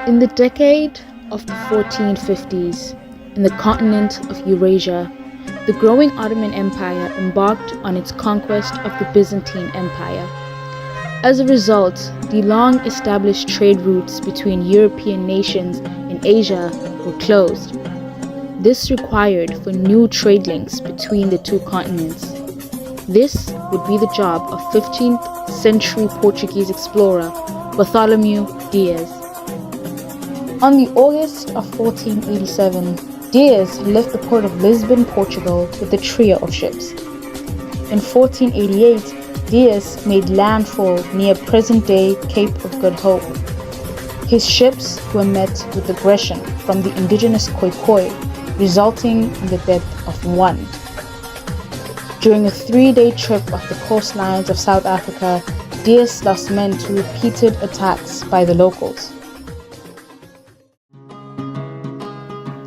In the decade of the 1450s, in the continent of Eurasia, the growing Ottoman Empire embarked on its conquest of the Byzantine Empire. As a result, the long-established trade routes between European nations in Asia were closed. This required for new trade links between the two continents. This would be the job of 15th century Portuguese explorer Bartholomew Dias. On the August of 1487, Dias left the port of Lisbon, Portugal with a trio of ships. In 1488, Dias made landfall near present-day Cape of Good Hope. His ships were met with aggression from the indigenous Khoikhoi, resulting in the death of one. During a 3-day trip off the coastlines of South Africa, Dias lost men to repeated attacks by the locals.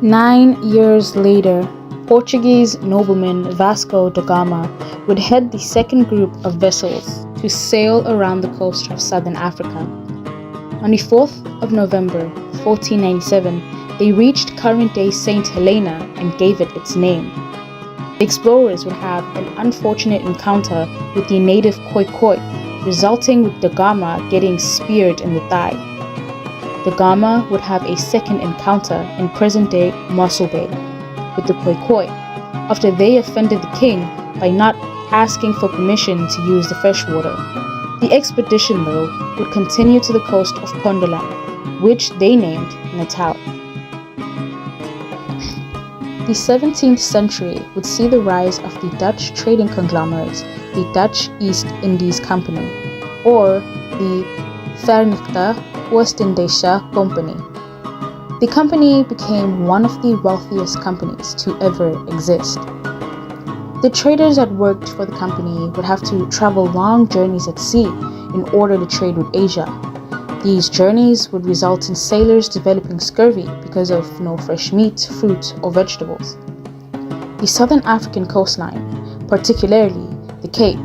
9 years later, Portuguese nobleman Vasco da Gama would head the second group of vessels to sail around the coast of southern Africa. On the 4th of November, 1497, they reached current-day St. Helena and gave it its name. The explorers would have an unfortunate encounter with the native Khoikhoi, resulting with da Gama getting speared in the thigh. Da Gama would have a second encounter in present-day Mossel Bay with the Khoikhoi, after they offended the king by not asking for permission to use the fresh water. The expedition, though, would continue to the coast of Pondoland, which they named Natal. The 17th century would see the rise of the Dutch trading conglomerate, the Dutch East Indies Company, or the Verenigde Oost-Indische Company. The company became one of the wealthiest companies to ever exist. The traders that worked for the company would have to travel long journeys at sea in order to trade with Asia. These journeys would result in sailors developing scurvy because of no fresh meat, fruit, or vegetables. The southern African coastline, particularly the Cape,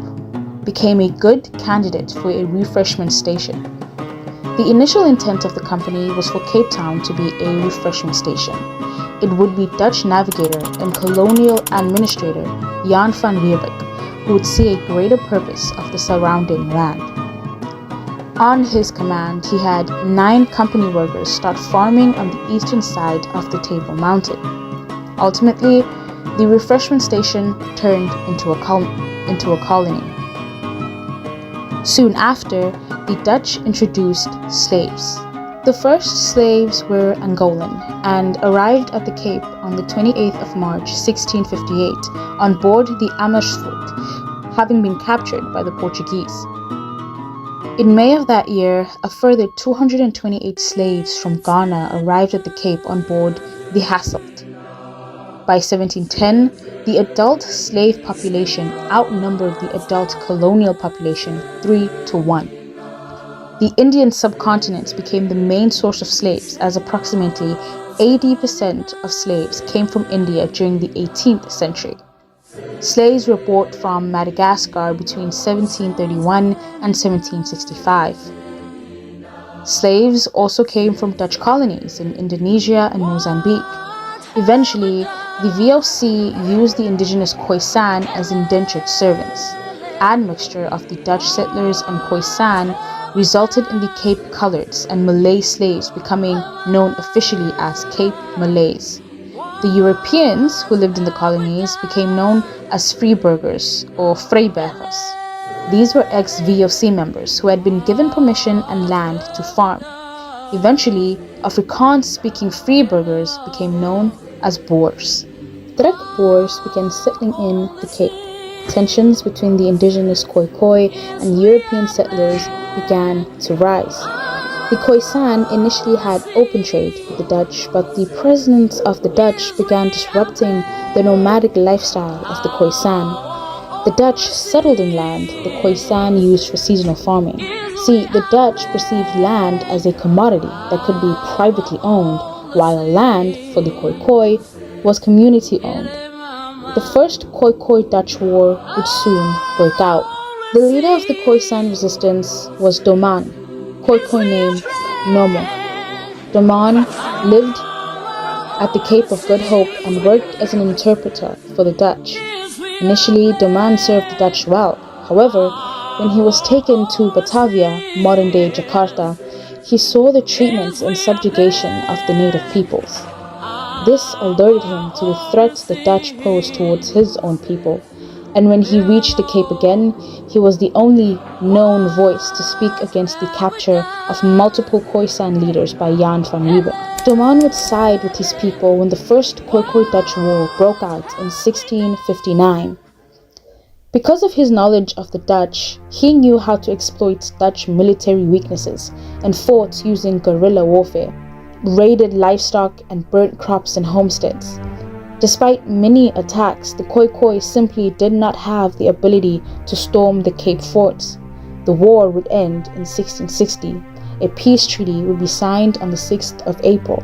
became a good candidate for a refreshment station. The initial intent of the company was for Cape Town to be a refreshment station. It would be Dutch navigator and colonial administrator Jan van Riebeeck who would see a greater purpose of the surrounding land. On his command, he had 9 company workers start farming on the eastern side of the Table Mountain. Ultimately, the refreshment station turned into a colony. Soon after, the Dutch introduced slaves. The first slaves were Angolan and arrived at the Cape on the 28th of March 1658 on board the Amersfoort, having been captured by the Portuguese. In May of that year, a further 228 slaves from Ghana arrived at the Cape on board the Hasselt. By 1710, the adult slave population outnumbered the adult colonial population 3-1. The Indian subcontinent became the main source of slaves, as approximately 80% of slaves came from India during the 18th century. Slaves were brought from Madagascar between 1731 and 1765. Slaves also came from Dutch colonies in Indonesia and Mozambique. Eventually, the VOC used the indigenous Khoisan as indentured servants. Admixture of the Dutch settlers and Khoisan resulted in the Cape Coloureds and Malay slaves becoming known officially as Cape Malays. The Europeans who lived in the colonies became known as Freeburgers or Vryburgers. These were ex-VOC members who had been given permission and land to farm. Eventually, Afrikaans-speaking Freeburgers became known as Boers. Trek Boers began settling in the Cape. Tensions between the indigenous Khoikhoi and European settlers began to rise. The Khoisan initially had open trade with the Dutch, but the presence of the Dutch began disrupting the nomadic lifestyle of the Khoisan. The Dutch settled in land the Khoisan used for seasonal farming. See, the Dutch perceived land as a commodity that could be privately owned, while land for the Khoikhoi was community owned. The First Khoikhoi-Dutch War would soon break out. The leader of the Khoisan resistance was Doman, Khoikhoi name Nomo. Daman lived at the Cape of Good Hope and worked as an interpreter for the Dutch. Initially, Daman served the Dutch well. However, when he was taken to Batavia, modern-day Jakarta, he saw the treatments and subjugation of the native peoples. This alerted him to the threats the Dutch posed towards his own people, and when he reached the Cape again, he was the only known voice to speak against the capture of multiple Khoisan leaders by Jan van Riebeeck. Daman would side with his people when the First Khoikhoi-Dutch War broke out in 1659. Because of his knowledge of the Dutch, he knew how to exploit Dutch military weaknesses and fought using guerrilla warfare, raided livestock and burnt crops and homesteads. Despite many attacks, the Khoikhoi simply did not have the ability to storm the Cape forts. The war would end in 1660. A peace treaty would be signed on the 6th of April.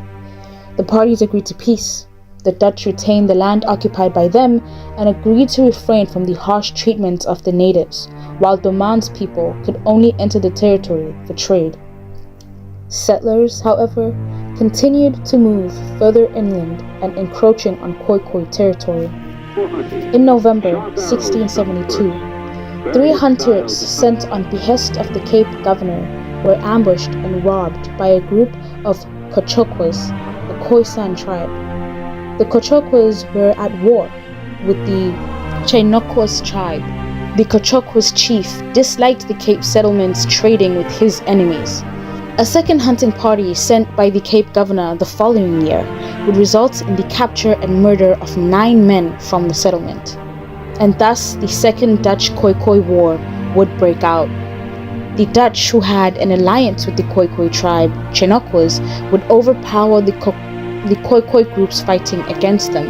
The parties agreed to peace. The Dutch retained the land occupied by them and agreed to refrain from the harsh treatment of the natives, while Daman's people could only enter the territory for trade. Settlers, however, continued to move further inland and encroaching on Khoikhoi territory. In November 1672, 3 hunters sent on behest of the Cape governor were ambushed and robbed by a group of Cochocquas, a Khoisan tribe. The Cochocquas were at war with the Chainokwas tribe. The Cochocquas chief disliked the Cape settlements trading with his enemies. A second hunting party sent by the Cape governor the following year would result in the capture and murder of 9 men from the settlement. And thus the Second Dutch Khoikhoi War would break out. The Dutch, who had an alliance with the Khoikhoi tribe, Chainokwas, would overpower the Khoikhoi groups fighting against them.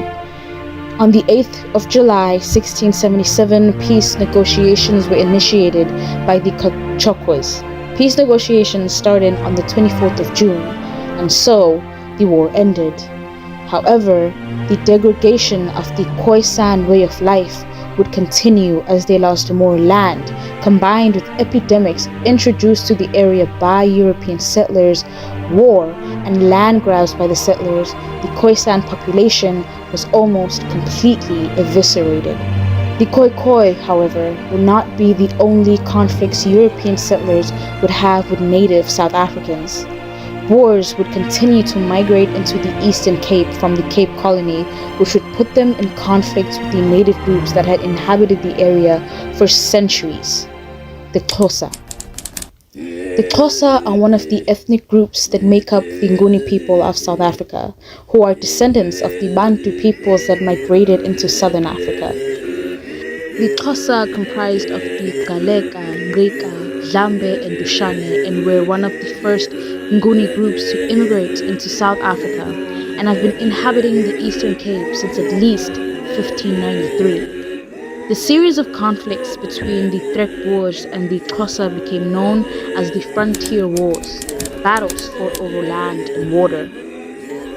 On the 8th of July 1677, peace negotiations were initiated by the Cochocquas. Peace negotiations started on the 24th of June, and so the war ended. However, the degradation of the Khoisan way of life would continue as they lost more land, combined with epidemics introduced to the area by European settlers, war, and land grabs by the settlers. The Khoisan population was almost completely eviscerated. The Khoikhoi, however, would not be the only conflicts European settlers would have with native South Africans. Boers would continue to migrate into the Eastern Cape from the Cape Colony, which would put them in conflict with the native groups that had inhabited the area for centuries. The Xhosa. The Xhosa are one of the ethnic groups that make up the Nguni people of South Africa, who are descendants of the Bantu peoples that migrated into southern Africa. The Xhosa comprised of the Galeka, Ngqika, Dlambe, and Dushane, and were one of the first Nguni groups to immigrate into South Africa and have been inhabiting the Eastern Cape since at least 1593. The series of conflicts between the Trek Boers and the Xhosa became known as the Frontier Wars, battles fought over land and water.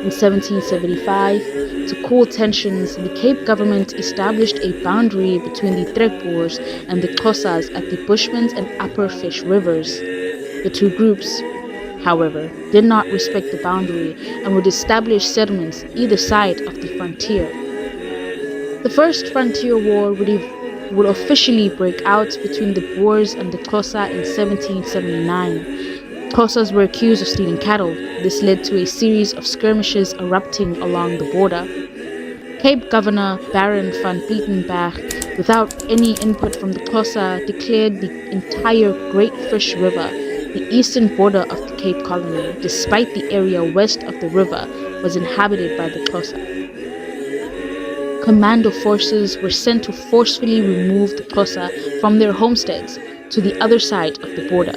In 1775, to cool tensions, the Cape government established a boundary between the Trek Boers and the Xhosas at the Bushmans and Upper Fish rivers. The two groups, however, did not respect the boundary and would establish settlements either side of the frontier. The First Frontier War would officially break out between the Boers and the Xhosa in 1779. Xhosas were accused of stealing cattle. This led to a series of skirmishes erupting along the border. Cape Governor Baron van Pietenberg, without any input from the Xhosa, declared the entire Great Fish River the eastern border of the Cape Colony, despite the area west of the river was inhabited by the Xhosa. Commando forces were sent to forcefully remove the Xhosa from their homesteads to the other side of the border.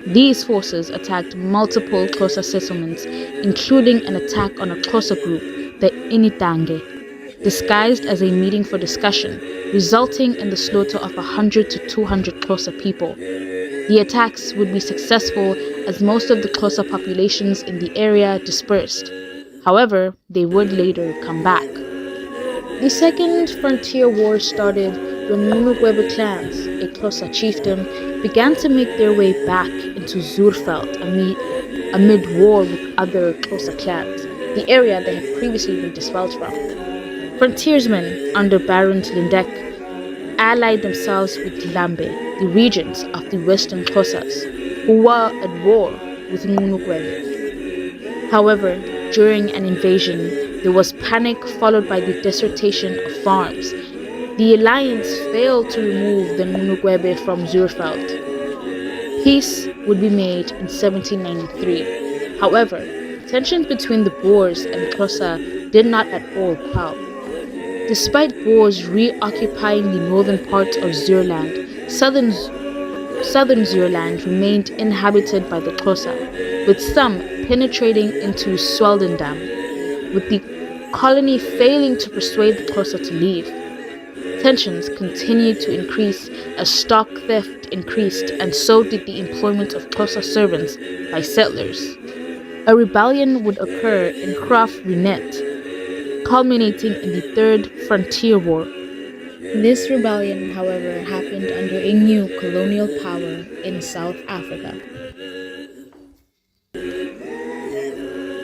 These forces attacked multiple Xhosa settlements, including an attack on a Xhosa group, the Initange, disguised as a meeting for discussion, resulting in the slaughter of 100 to 200 Xhosa people. The attacks would be successful as most of the Xhosa populations in the area dispersed. However, they would later come back. The Second Frontier War started when Mumugwebe clans, a Xhosa chiefdom, began to make their way back into Zuurveld amid war with other Xhosa clans, the area they had previously been dispelled from. Frontiersmen under Baron Lindek allied themselves with Lambe, the regents of the western Xhosas, who were at war with Ngunugwebe. However, during an invasion, there was panic followed by the desertation of farms. The alliance failed to remove the Ngunugwebe from Zurfeld. Peace would be made in 1793. However, tensions between the Boers and Xhosa did not at all quell. Despite Boers reoccupying the northern part of Zurland, southern Zurland remained inhabited by the Xhosa, with some penetrating into Swellendam, with the colony failing to persuade the Xhosa to leave. Tensions continued to increase as stock theft increased, and so did the employment of Xhosa servants by settlers. A rebellion would occur in Graf Reinet, culminating in the Third Frontier War. This rebellion, however, happened under a new colonial power in South Africa.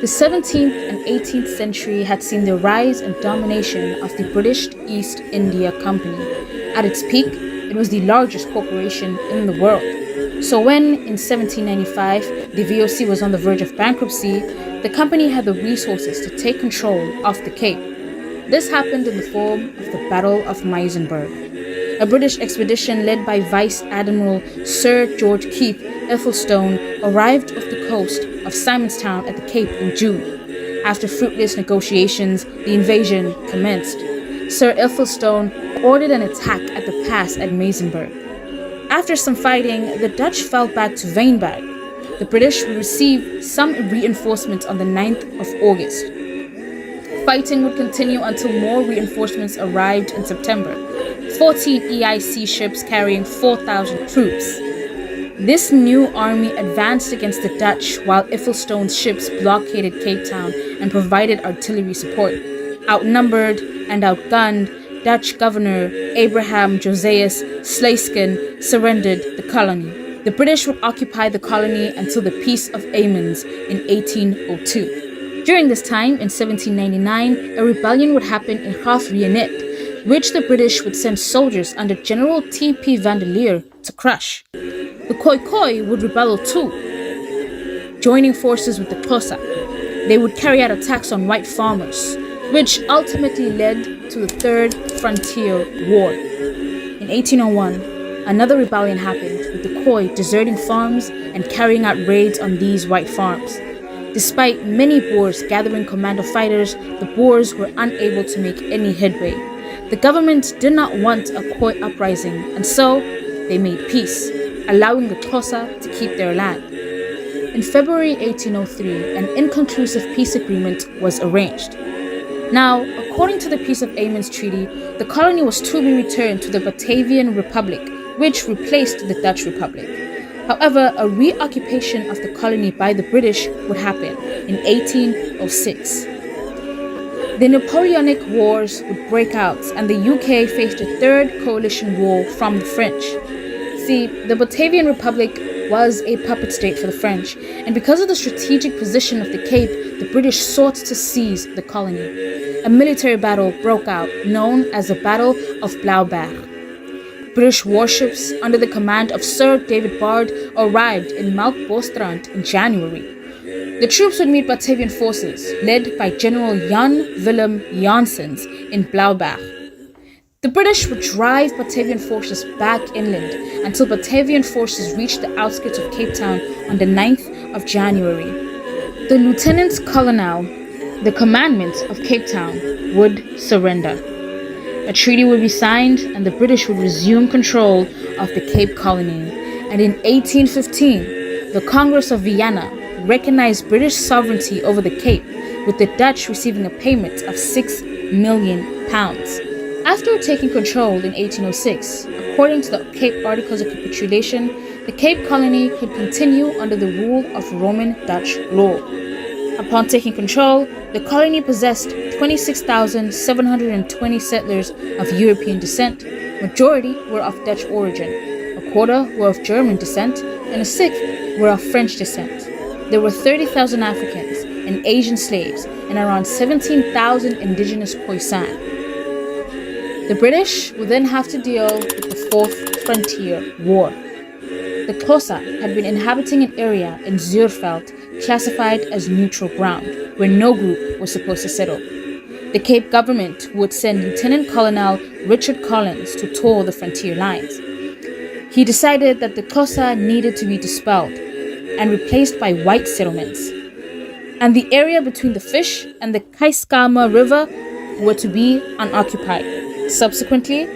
The 17th and 18th century had seen the rise and domination of the British East India Company. At its peak, it was the largest corporation in the world. So when, in 1795, the VOC was on the verge of bankruptcy, the company had the resources to take control of the Cape. This happened in the form of the Battle of Muizenberg. A British expedition led by Vice Admiral Sir George Keith Ethelstone arrived off the coast of Simonstown at the Cape in June. After fruitless negotiations, the invasion commenced. Sir Ethelstone ordered an attack at the pass at Muizenberg. After some fighting, the Dutch fell back to Wynberg. The British would receive some reinforcements on the 9th of August. Fighting would continue until more reinforcements arrived in September. 14 EIC ships carrying 4,000 troops. This new army advanced against the Dutch while Ethelstone's ships blockaded Cape Town and provided artillery support. Outnumbered and outgunned, Dutch governor Abraham Josias Sluysken surrendered the colony. The British would occupy the colony until the Peace of Amiens in 1802. During this time, in 1799, a rebellion would happen in Graf Reinet, which the British would send soldiers under General T.P. Vanderleer to crush. The Khoi would rebel too, joining forces with the Xhosa. They would carry out attacks on white farmers, which ultimately led to the Third Frontier War. In 1801, another rebellion happened, with the Khoi deserting farms and carrying out raids on these white farms. Despite many Boers gathering commando fighters, the Boers were unable to make any headway. The government did not want a Khoi uprising, and so they made peace, allowing the Xhosa to keep their land. In February 1803, an inconclusive peace agreement was arranged. Now, according to the Peace of Amiens Treaty, the colony was to be returned to the Batavian Republic, which replaced the Dutch Republic. However, a reoccupation of the colony by the British would happen in 1806. The Napoleonic Wars would break out, and the UK faced a third coalition war from the French. See, the Batavian Republic was a puppet state for the French, and because of the strategic position of the Cape, the British sought to seize the colony. A military battle broke out, known as the Battle of Blauberg. British warships under the command of Sir David Bard arrived in Melkbosstrand in January. The troops would meet Batavian forces, led by General Jan Willem Janssens in Blauberg. The British would drive Batavian forces back inland until Batavian forces reached the outskirts of Cape Town on the 9th of January. The Lieutenant Colonel, the commandment of Cape Town, would surrender. A treaty would be signed and the British would resume control of the Cape Colony. And in 1815, the Congress of Vienna recognized British sovereignty over the Cape, with the Dutch receiving a payment of £6 million. After taking control in 1806, according to the Cape Articles of Capitulation, the Cape Colony could continue under the rule of Roman Dutch law. Upon taking control, the colony possessed 26,720 settlers of European descent. Majority were of Dutch origin, a quarter were of German descent, and a sixth were of French descent. there were 30,000 Africans and Asian slaves and around 17,000 indigenous Khoisan. The British would then have to deal with the Fourth Frontier War. The Xhosa had been inhabiting an area in Zuurveld classified as neutral ground, where no group was supposed to settle. The Cape government would send Lieutenant Colonel Richard Collins to tour the frontier lines. He decided that the Xhosa needed to be dispelled and replaced by white settlements, and the area between the Fish and the Kaiskama River were to be unoccupied. Subsequently,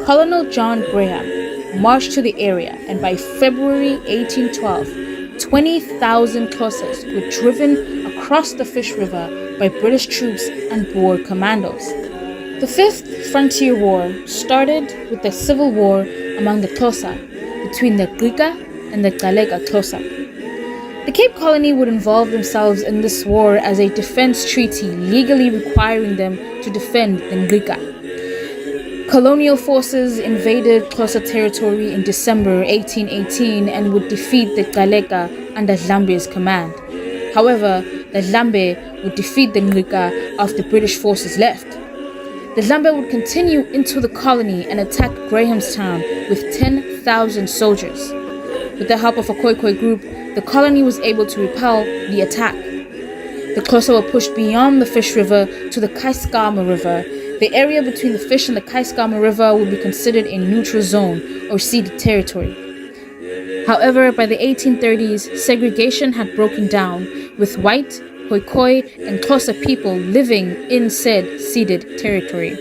Colonel John Graham marched to the area, and by February 1812, 20,000 Xhosas were driven across the Fish River by British troops and Boer commandos. The Fifth Frontier War started with the civil war among the Xhosa between the Ngqika and the dele Xhosa. The Cape Colony would involve themselves in this war as a defense treaty legally requiring them to defend the Ngqika. Colonial forces invaded Xhosa territory in December 1818 and would defeat the Gcaleka under Dlambe's command. However, the Dlambe would defeat the Ngqika after British forces left. The Dlambe would continue into the colony and attack Grahamstown with 10,000 soldiers. With the help of a Khoikhoi group, the colony was able to repel the attack. The Xhosa were pushed beyond the Fish River to the Kaiskama River. The area between the Fish and the Kaiskama River would be considered a neutral zone or ceded territory. However, by the 1830s, segregation had broken down, with white, Khoikhoi, and Xhosa people living in said ceded territory.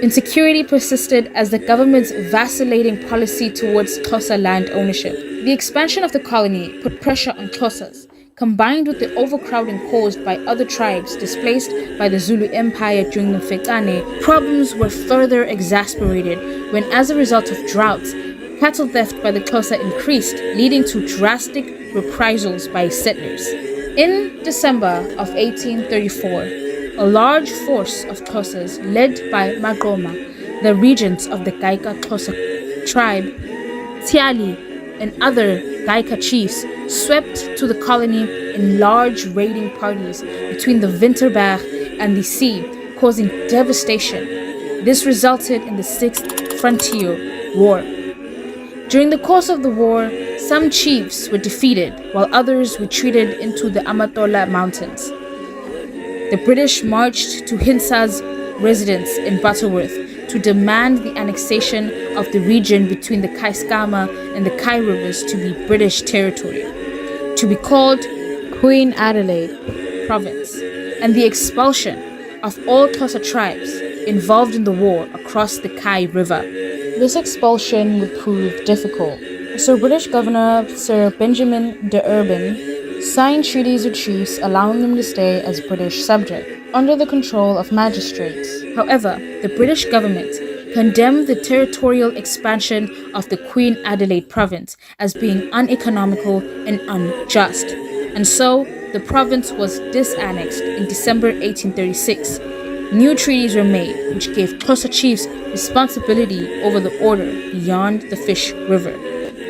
Insecurity persisted as the government's vacillating policy towards Xhosa land ownership. The expansion of the colony put pressure on Xhosas, combined with the overcrowding caused by other tribes displaced by the Zulu Empire during the Mfecane. Problems were further exacerbated when, as a result of droughts, cattle theft by the Xhosa increased, leading to drastic reprisals by settlers. In December of 1834, a large force of Xhosas led by Magoma, the regents of the Gaika Xhosa tribe, Tiali, and other Gaika chiefs swept to the colony in large raiding parties between the Winterberg and the sea, causing devastation. This resulted in the Sixth Frontier War. During the course of the war, some chiefs were defeated while others retreated into the Amatola Mountains. The British marched to Hinsa's residence in Butterworth to demand the annexation of the region between the Kaiskama and the Kai rivers to be British territory, to be called Queen Adelaide Province, and the expulsion of all Xhosa tribes involved in the war across the Kai River. This expulsion would prove difficult, so British Governor Sir Benjamin de Urban signed treaties with chiefs allowing them to stay as British subjects under the control of magistrates. However, the British government condemned the territorial expansion of the Queen Adelaide province as being uneconomical and unjust, and so the province was disannexed in December 1836. New treaties were made which gave Xhosa chiefs responsibility over the order beyond the Fish River.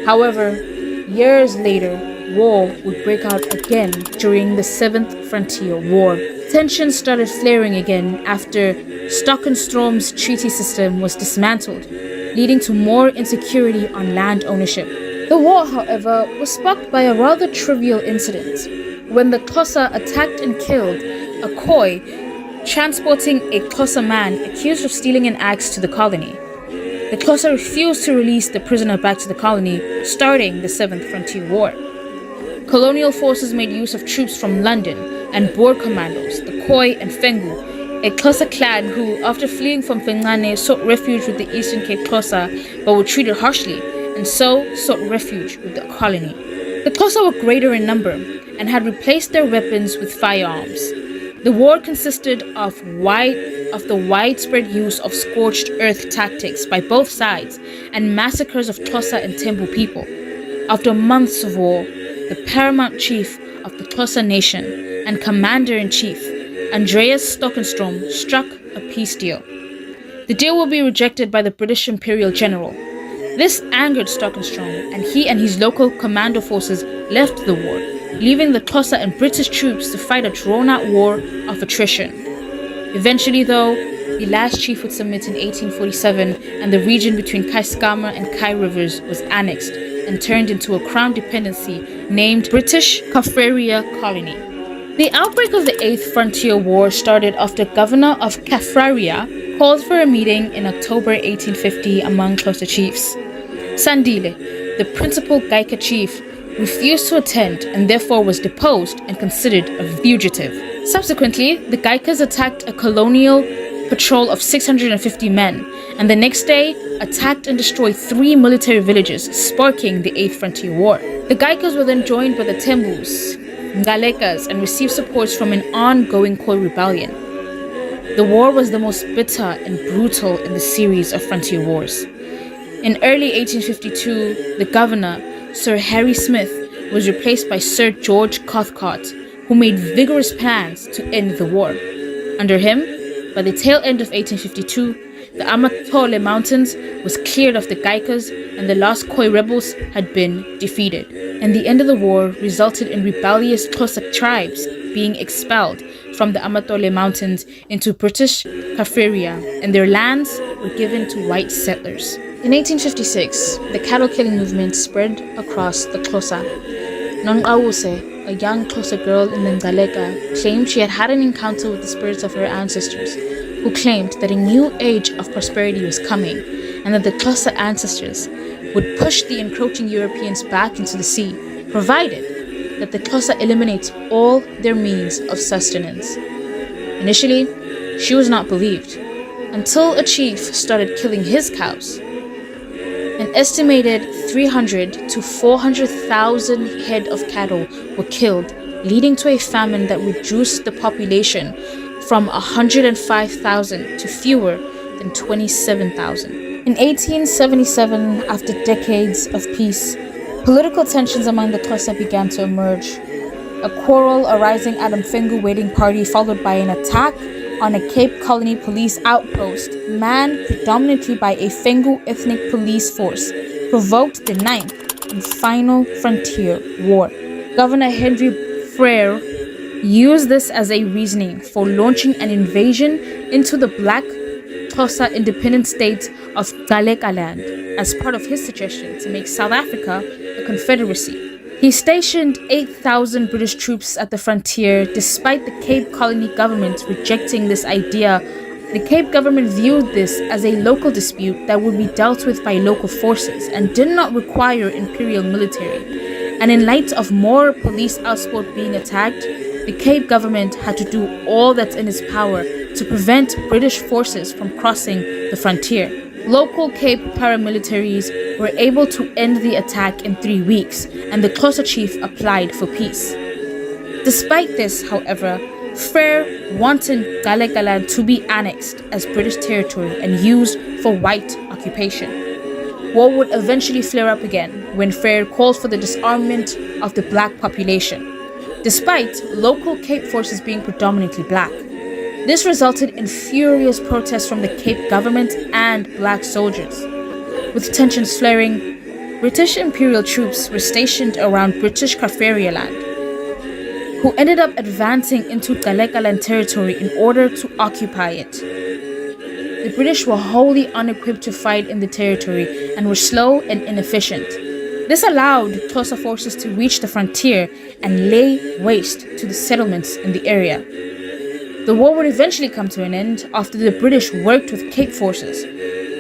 However, years later, war would break out again during the Seventh Frontier War. Tensions started flaring again after Stockenstrom's treaty system was dismantled, leading to more insecurity on land ownership. The war, however, was sparked by a rather trivial incident when the Xhosa attacked and killed a Khoi transporting a Xhosa man accused of stealing an axe to the colony. The Xhosa refused to release the prisoner back to the colony, starting the Seventh Frontier War. Colonial forces made use of troops from London and Boer commandos, the Khoi and Fengu, a Xhosa clan who, after fleeing from Fengane, sought refuge with the Eastern Cape Xhosa but were treated harshly, and so sought refuge with the colony. The Xhosa were greater in number and had replaced their weapons with firearms. The war consisted of the widespread use of scorched earth tactics by both sides and massacres of Xhosa and Tembu people. After months of war, the paramount chief of the Xhosa nation and commander-in-chief, Andreas Stockenstrom, struck a peace deal. The deal will be rejected by the British Imperial General. This angered Stockenstrom, and he and his local commando forces left the war, leaving the Xhosa and British troops to fight a drawn-out war of attrition. Eventually, though, the last chief would submit in 1847, and the region between Kaiskama and Kai rivers was annexed and turned into a crown dependency named British Kaffraria Colony. The outbreak of the 8th Frontier War started after Governor of Kaffraria called for a meeting in October 1850 among Xhosa chiefs. Sandile, the principal Gaika chief, refused to attend and therefore was deposed and considered a fugitive. Subsequently, the Gaikas attacked a colonial patrol of 650 men, and the next day attacked and destroyed 3 military villages, sparking the 8th Frontier War. The Gaikas were then joined by the Tembus, Ngalekas, and received support from an ongoing Khoi rebellion. The war was the most bitter and brutal in the series of frontier wars. In early 1852, the governor, Sir Harry Smith, was replaced by Sir George Cathcart, who made vigorous plans to end the war. Under him, by the tail end of 1852, the Amatole Mountains was cleared of the Gaikas and the last Khoi rebels had been defeated. And the end of the war resulted in rebellious Xhosa tribes being expelled from the Amatole Mountains into British Kaffraria, and their lands were given to white settlers. In 1856, the cattle-killing movement spread across the Xhosa. Nongawuse, a young Xhosa girl in the Ngaleka, claimed she had had an encounter with the spirits of her ancestors, who claimed that a new age of prosperity was coming, and that the Xhosa ancestors would push the encroaching Europeans back into the sea, provided that the Xhosa eliminates all their means of sustenance. Initially, she was not believed, until a chief started killing his cows. An estimated 300 to 400,000 head of cattle were killed, leading to a famine that reduced the population from 105,000 to fewer than 27,000. In 1877, after decades of peace, political tensions among the Xhosa began to emerge. A quarrel arising at a Mfengu wedding party, followed by an attack on a Cape Colony police outpost manned predominantly by a Fengu ethnic police force, provoked the 9th and final frontier war. Governor Henry Frere used this as a reasoning for launching an invasion into the Black Xhosa independent state of Ngaleka-land as part of his suggestion to make South Africa a confederacy. He stationed 8,000 British troops at the frontier, despite the Cape Colony government rejecting this idea. The Cape government viewed this as a local dispute that would be dealt with by local forces and did not require imperial military. And in light of more police outposts being attacked, the Cape government had to do all that's in its power to prevent British forces from crossing the frontier. Local Cape paramilitaries were able to end the attack in 3 weeks, and the Xhosa chief applied for peace. Despite this, however, Frere wanted Ngaleka-land to be annexed as British territory and used for white occupation. War would eventually flare up again when Frere called for the disarmament of the black population, despite local Cape forces being predominantly black. This resulted in furious protests from the Cape government and black soldiers. With tensions flaring, British imperial troops were stationed around British Kaffraria land, who ended up advancing into Ngaleka-land territory in order to occupy it. The British were wholly unequipped to fight in the territory and were slow and inefficient. This allowed Xhosa forces to reach the frontier and lay waste to the settlements in the area. The war would eventually come to an end after the British worked with Cape forces,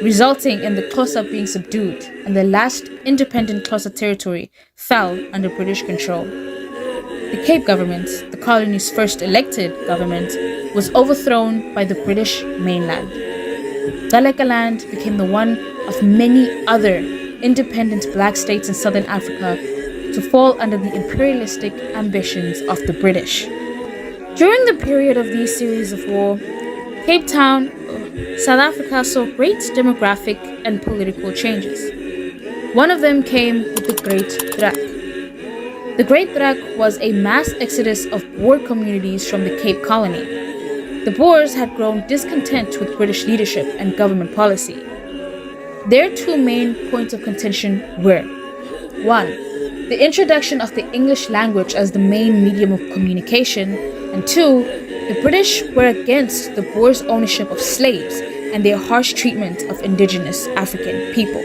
resulting in the Xhosa being subdued, and the last independent Xhosa territory fell under British control. The Cape government, the colony's first elected government, was overthrown by the British mainland. Ngaleka-land became the one of many other independent black states in southern Africa to fall under the imperialistic ambitions of the British. During the period of these series of war, Cape Town, South Africa saw great demographic and political changes. One of them came with the Great Druk. The Great Druk was a mass exodus of Boer communities from the Cape Colony. The Boers had grown discontent with British leadership and government policy. Their 2 main points of contention were: 1. the introduction of the English language as the main medium of communication, and 2, the British were against the Boers' ownership of slaves and their harsh treatment of indigenous African people.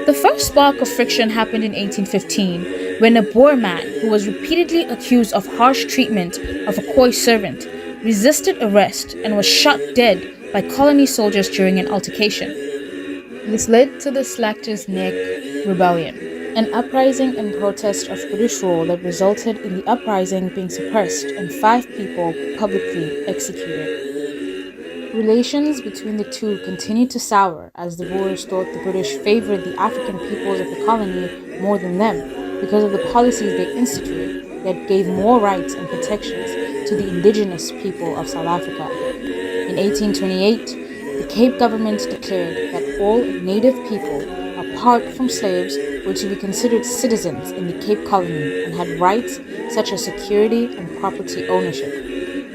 The first spark of friction happened in 1815 when a Boer man who was repeatedly accused of harsh treatment of a Khoi servant resisted arrest and was shot dead by colony soldiers during an altercation. This led to the Slachters' Neck Rebellion, an uprising in protest of British rule that resulted in the uprising being suppressed and 5 people publicly executed. Relations between the two continued to sour as the Boers thought the British favored the African peoples of the colony more than them because of the policies they instituted that gave more rights and protections to the indigenous people of South Africa. In 1828, the Cape government declared that all native people, apart from slaves, were to be considered citizens in the Cape colony and had rights such as security and property ownership.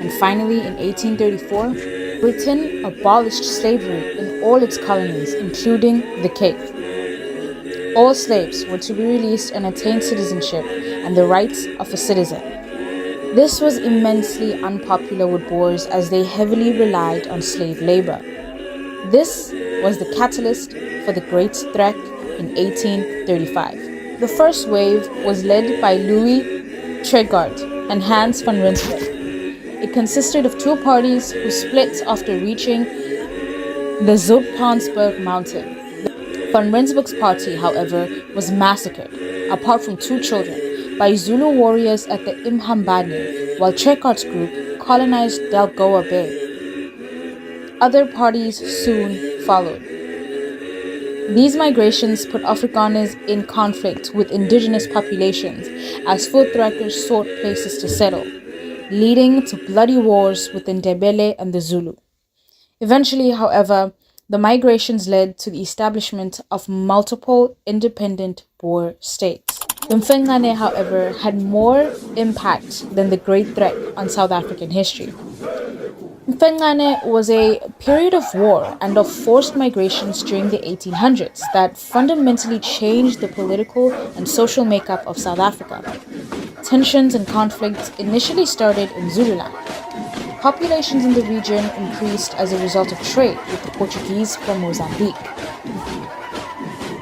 And finally, in 1834, Britain abolished slavery in all its colonies, including the Cape. All slaves were to be released and attain citizenship and the rights of a citizen. This was immensely unpopular with Boers as they heavily relied on slave labor. This was the catalyst for the Great Trek in 1835. The first wave was led by Louis Trichardt and Hans van Rensburg. It consisted of 2 parties who split after reaching the Zoutpansberg mountain. Van Rensburg's party, however, was massacred, apart from 2 children, by Zulu warriors at the Imhambane, while Trichart's group colonized Delgoa Bay. Other parties soon followed. These migrations put Afrikaners in conflict with indigenous populations as voortrekkers sought places to settle, leading to bloody wars within Ndebele and the Zulu. Eventually, however, the migrations led to the establishment of multiple independent Boer states. The Mfengane, however, had more impact than the Great Trek on South African history. Mfengane was a period of war and of forced migrations during the 1800s that fundamentally changed the political and social makeup of South Africa. Tensions and conflicts initially started in Zululand. Populations in the region increased as a result of trade with the Portuguese from Mozambique.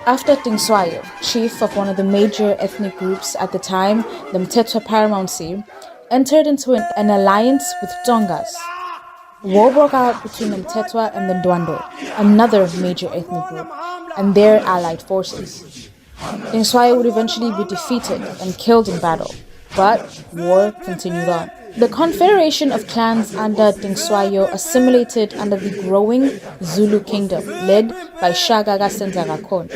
After Tingswayo, chief of one of the major ethnic groups at the time, the Mtetwa Paramountcy, entered into an alliance with Tongas. War broke out between the Mtetwa and the Ndwandwe, another major ethnic group, and their allied forces. Tingswayo would eventually be defeated and killed in battle, but war continued on. The confederation of clans under Tingswayo assimilated under the growing Zulu kingdom led by Shaka Senzangakhona.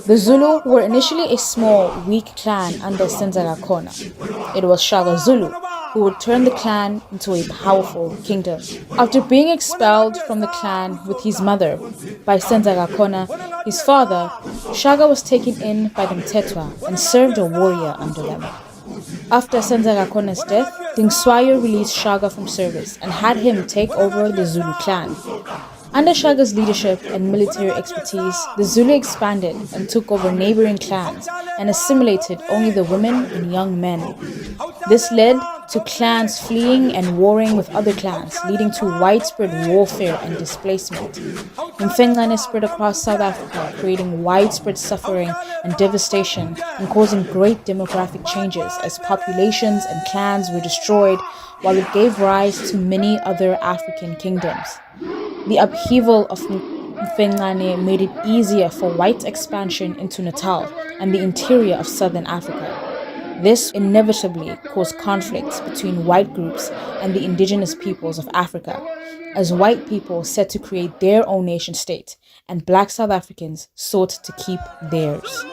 The Zulu were initially a small, weak clan under Senzangakhona. It was Shaka Zulu who would turn the clan into a powerful kingdom. After being expelled from the clan with his mother by Senzangakhona, his father, Shaka was taken in by the Mtetwa and served a warrior under them. After Senzangakhona's death, Tingswayo released Shaka from service and had him take over the Zulu clan. Under Shaga's leadership and military expertise, the Zulu expanded and took over neighboring clans and assimilated only the women and young men. This led to clans fleeing and warring with other clans, leading to widespread warfare and displacement. Mfengane spread across South Africa, creating widespread suffering and devastation and causing great demographic changes as populations and clans were destroyed, while it gave rise to many other African kingdoms. The upheaval of Mfengane made it easier for white expansion into Natal and the interior of southern Africa. This inevitably caused conflicts between white groups and the indigenous peoples of Africa, as white people set to create their own nation state, and black South Africans sought to keep theirs.